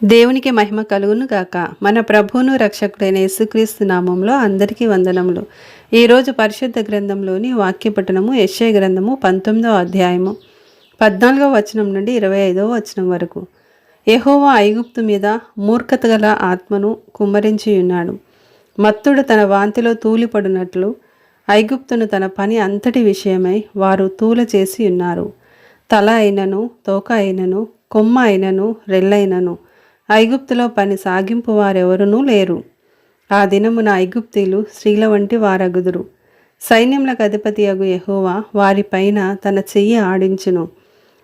దేవునికి మహిమ కలుగును గాక. మన ప్రభువును రక్షకుడైన యేసుక్రీస్తు నామంలో అందరికీ వందనములు. ఈరోజు పరిశుద్ధ గ్రంథంలోని వాక్య పఠనము యెషయా గ్రంథము 19వ అధ్యాయము 14వ వచనం నుండి 25వ వచనం వరకు. యెహోవా ఐగుప్తు మీద మూర్ఖత గల ఆత్మను కుమ్మరించి ఉన్నాడు. మత్తుడు తన వాంతిలో తూలిపడినట్లు ఐగుప్తును తన పని అంతటి విషయమై వారు తూల చేసి ఉన్నారు. తల అయినను, తోక అయినను, కొమ్మ అయినను, రెల్లైనను ఐగుప్తులో పని సాగింపు వారెవరునూ లేరు. ఆ దినమున ఐగుప్తీలు స్త్రీల వంటి వారగుదురు. సైన్యములకు అధిపతి అగు యెహోవా వారిపైన తన చెయ్యి ఆడించును.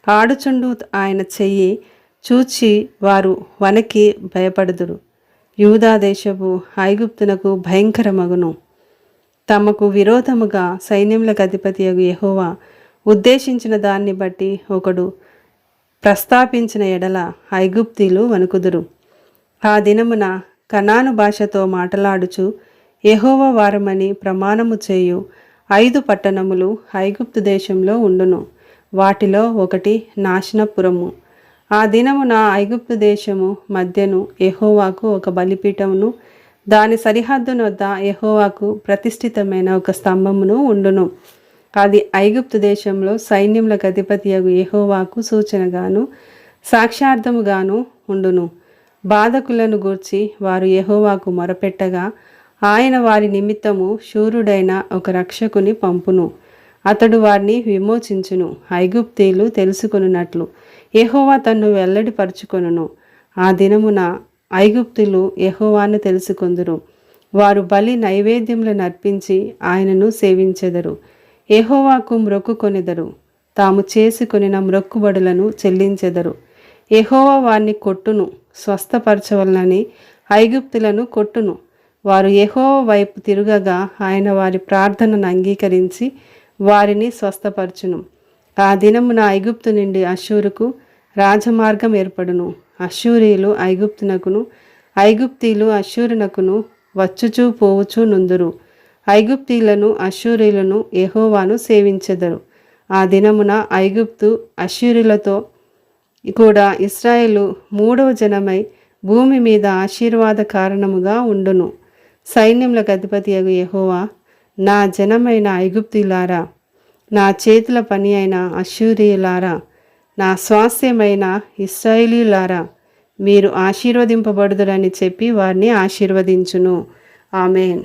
ఆడుచుండు ఆయన చెయ్యి చూచి వారు వనకి భయపడుదురు. యూదా దేశపు ఐగుప్తునకు భయంకరమగును. తమకు విరోధముగా సైన్యములకు అధిపతి అగు యెహోవా ఉద్దేశించిన దాన్ని బట్టి ఒకడు ప్రస్తాపించిన ఎడల ఐగుప్తీలు వణుకుదురు. ఆ దినమున కనాను భాషతో మాటలాడుచు యెహోవా వారమని ప్రమాణము చేయు 5 పట్టణములు ఐగుప్తు దేశంలో ఉండును. వాటిలో ఒకటి నాశనపురము. ఆ దినమున ఐగుప్తు దేశము మధ్యను యెహోవాకు ఒక బలిపీఠమును, దాని సరిహద్దున వద్ద యెహోవాకు ప్రతిష్ఠితమైన ఒక స్తంభమును ఉండును. అది ఐగుప్తు దేశంలో సైన్యములకు అధిపతియగు యెహోవాకు సూచనగాను సాక్ష్యార్థముగాను ఉండును. బాధకులను గూర్చి వారు యెహోవాకు మొరపెట్టగా ఆయన వారి నిమిత్తము శూరుడైన ఒక రక్షకుని పంపును. అతడు వారిని విమోచించును. ఐగుప్తీలు తెలుసుకొనున్నట్లు యెహోవా తన్ను వెల్లడిపరుచుకొనును. ఆ దినమున ఐగుప్తులు యెహోవాను తెలుసుకొందురు. వారు బలి నైవేద్యములను అర్పించి ఆయనను సేవించెదరు. యెహోవాకు మ్రొక్కుకొనెదరు. తాము చేసుకొనిన మ్రొక్కుబడులను చెల్లించెదరు. యెహోవా వారిని కొట్టును, స్వస్థపరచవలనని ఐగుప్తులను కొట్టును. వారు యెహోవా వైపు తిరుగగా ఆయన వారి ప్రార్థనను అంగీకరించి వారిని స్వస్థపరచును. ఆ దినమున ఐగుప్తు నుండి అష్షూరుకు రాజమార్గం ఏర్పడును. అష్షూరీయులు ఐగుప్తునకును, ఐగుప్తీలు అష్షూరునకును వచ్చుచూ పోవుచూ నుందురు. ఐగుప్తీలను అష్షూరీయులను యెహోవాను సేవించెదరు. ఆ దినమున ఐగుప్తు అష్షూరీయులతో కూడా ఇశ్రాయేలు 3వ జనమై భూమి మీద ఆశీర్వాద కారణముగా ఉండును. సైన్యములకు అధిపతియగు యెహోవా, నా జనమైన ఐగుప్తీయులారా, నా చేతుల పని అయిన అష్షూరీయులారా, నా స్వాస్థ్యమైన ఇశ్రాయేలీయులారా, మీరు ఆశీర్వదింపబడుదురని చెప్పి వారిని ఆశీర్వదించును. ఆమేన్.